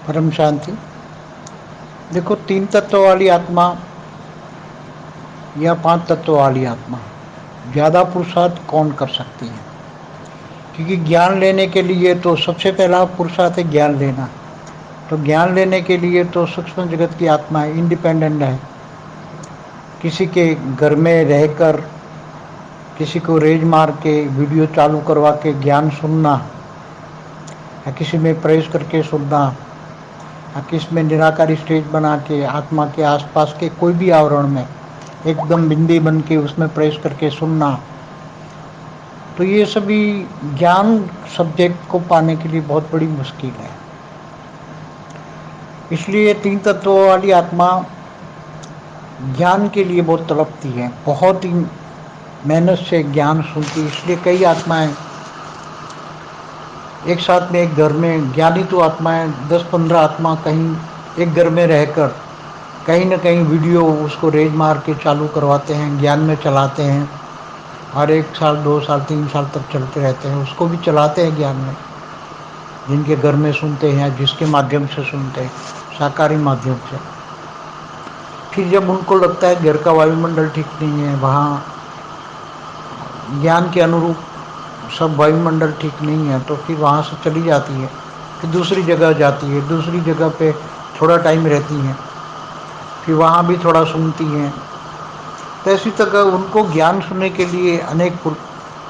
परम शांति। देखो, तीन तत्व वाली आत्मा या पांच तत्व वाली आत्मा ज्यादा पुरुषार्थ कौन कर सकती है? क्योंकि ज्ञान लेने के लिए तो सबसे पहला पुरुषार्थ है ज्ञान लेना। तो ज्ञान लेने के लिए तो सूक्ष्म जगत की आत्मा इंडिपेंडेंट है। किसी के घर में रहकर किसी को रेज मार के वीडियो चालू करवा के ज्ञान सुनना, या किसी में प्रवेश करके सुनना, या किसी में निराकारी स्टेज बना के आत्मा के आसपास के कोई भी आवरण में एकदम बिंदी बन के उसमें प्रवेश करके सुनना, तो ये सभी ज्ञान सब्जेक्ट को पाने के लिए बहुत बड़ी मुश्किल है। इसलिए तीन तत्वों वाली आत्मा ज्ञान के लिए बहुत तड़पती है, बहुत ही मेहनत से ज्ञान सुनती है। इसलिए कई आत्माएं एक साथ में एक घर में, ज्ञानी तो आत्माएं 10-15 आत्मा कहीं एक घर में रहकर कहीं ना कहीं वीडियो उसको रेज मार के चालू करवाते हैं, ज्ञान में चलाते हैं, और 1 साल 2 साल 3 साल तक चलते रहते हैं। उसको भी चलाते हैं ज्ञान में, जिनके घर में सुनते हैं, जिसके माध्यम से सुनते हैं, साकारी माध्यम से। फिर जब उनको लगता है घर का वायुमंडल ठीक नहीं है, वहाँ ज्ञान के अनुरूप सब वायुमंडल ठीक नहीं है, तो फिर वहाँ से चली जाती है, फिर दूसरी जगह जाती है, दूसरी जगह पे थोड़ा टाइम रहती हैं, फिर वहाँ भी थोड़ा सुनती हैं। तो ऐसी तरह उनको ज्ञान सुनने के लिए अनेक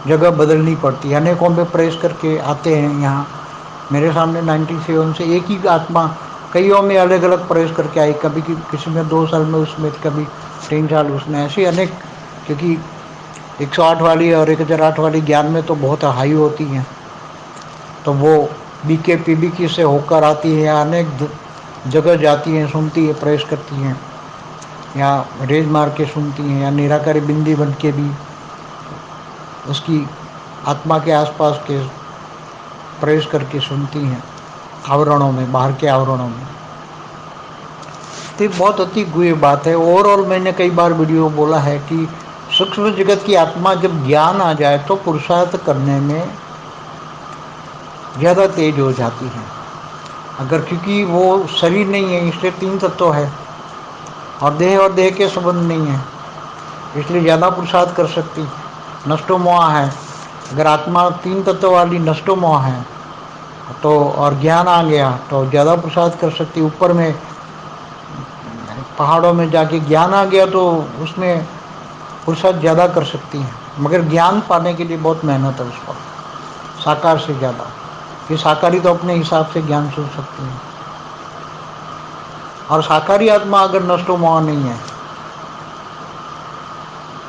जगह बदलनी पड़ती है, अनेकों में प्रवेश करके आते हैं। यहाँ मेरे सामने 97 से एक ही आत्मा कईयों में अलग अलग प्रवेश करके आई, कभी किसी में 2 साल में, उसमें कभी 3 साल उसमें, ऐसे अनेक। क्योंकि 108 वाली और 1008 वाली ज्ञान में तो बहुत हाई होती हैं, तो वो बीके पीबीकी से होकर आती है, या अनेक जगह जाती हैं, सुनती है, प्रवेश करती हैं, या रेज मार के सुनती हैं, या निराकारी बिंदी बन के भी उसकी आत्मा के आसपास के प्रवेश करके सुनती हैं, आवरणों में, बाहर के आवरणों में। तो एक बहुत अति गुह्य बात है। ओवरऑल मैंने कई बार वीडियो बोला है कि सूक्ष्म जगत की आत्मा जब ज्ञान आ जाए तो पुरुषार्थ करने में ज़्यादा तेज हो जाती है। अगर क्योंकि वो शरीर नहीं है, इसलिए तीन तत्व है, और देह के संबंध नहीं है, इसलिए ज़्यादा पुरुषार्थ कर सकती। नष्टो मोह है, अगर आत्मा तीन तत्व वाली नष्टो मोह है तो, और ज्ञान आ गया तो ज़्यादा पुरुषार्थ कर सकती। ऊपर में पहाड़ों में जाके ज्ञान आ गया तो उसमें पुरुषार्थ ज़्यादा कर सकती हैं, मगर ज्ञान पाने के लिए बहुत मेहनत है उस पर, साकार से ज़्यादा। ये साकारी तो अपने हिसाब से ज्ञान सुन सकती है, और साकारी आत्मा अगर नष्टो मोह नहीं है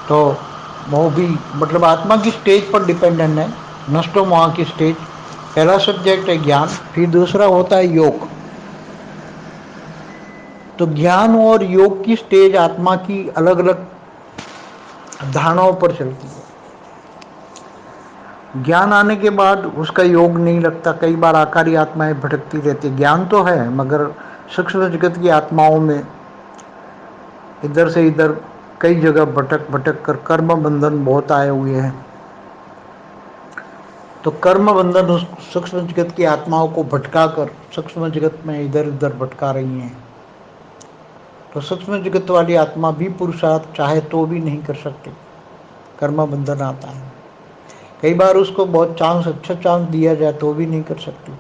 तो वो भी, मतलब आत्मा की स्टेज पर डिपेंडेंट है। नष्टो मोह की स्टेज, पहला सब्जेक्ट है ज्ञान, फिर दूसरा होता है योग। तो ज्ञान और योग की स्टेज आत्मा की अलग अलग धारणाओं पर चलती है। ज्ञान आने के बाद उसका योग नहीं लगता, कई बार आकारी आत्माएं भटकती रहती। ज्ञान तो है, मगर सूक्ष्म जगत की आत्माओं में इधर से इधर कई जगह भटक भटक कर कर्म बंधन बहुत आए हुए हैं। तो कर्म बंधन उस सूक्ष्म जगत की आत्माओं को भटका कर सूक्ष्म जगत में इधर उधर भटका रही हैं। तो सूक्ष्म जगत वाली आत्मा भी पुरुषार्थ चाहे तो भी नहीं कर सकती, कर्म बंधन आता है। कई बार उसको बहुत चांस, अच्छा चांस दिया जाए तो भी नहीं कर सकती।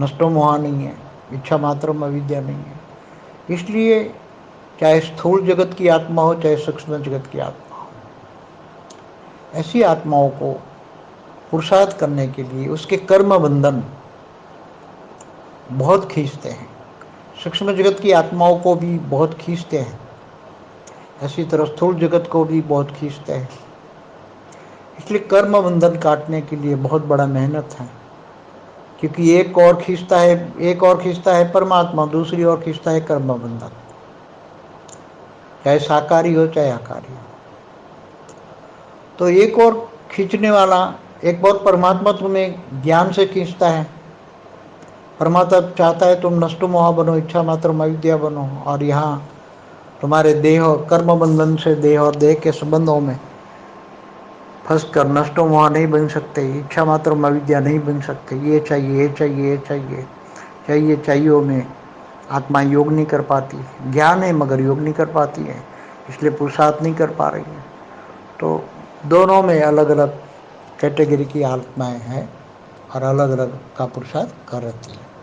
नष्टो मोह नहीं है, इच्छा मात्र में अविद्या नहीं है। इसलिए चाहे स्थूल जगत की आत्मा हो, चाहे सूक्ष्म जगत की आत्मा हो, ऐसी आत्माओं को पुरुषार्थ करने के लिए उसके कर्म बंधन बहुत खींचते हैं। सूक्ष्म जगत की आत्माओं को भी बहुत खींचते हैं, ऐसी तरह स्थूल जगत को भी बहुत खींचते हैं। इसलिए कर्म बंधन काटने के लिए बहुत बड़ा मेहनत है, क्योंकि एक और खींचता है परमात्मा, दूसरी ओर खींचता है कर्म बंधन, चाहे साकारी हो चाहे आकारी हो। तो एक और खींचने वाला, एक और परमात्मा तुम्हें ज्ञान से खींचता है। परमात्मा चाहता है तुम नष्टो मोह बनो, इच्छा मात्र अविद्या बनो, और यहाँ तुम्हारे देह कर्म बंधन से, देह और देह के संबंधों में फंस कर नष्टो मोह नहीं बन सकते, इच्छा मात्र अविद्या नहीं बन सकते। ये चाहिए, ये चाहिए, ये चाहिए, चाहिए में आत्माएं योग नहीं कर पाती, ज्ञान है मगर योग नहीं कर पाती है, इसलिए पुरुषार्थ नहीं कर पा रही है। तो दोनों में अलग अलग कैटेगरी की आत्माएं हैं और अलग अलग का पुरुषार्थ कर रही है।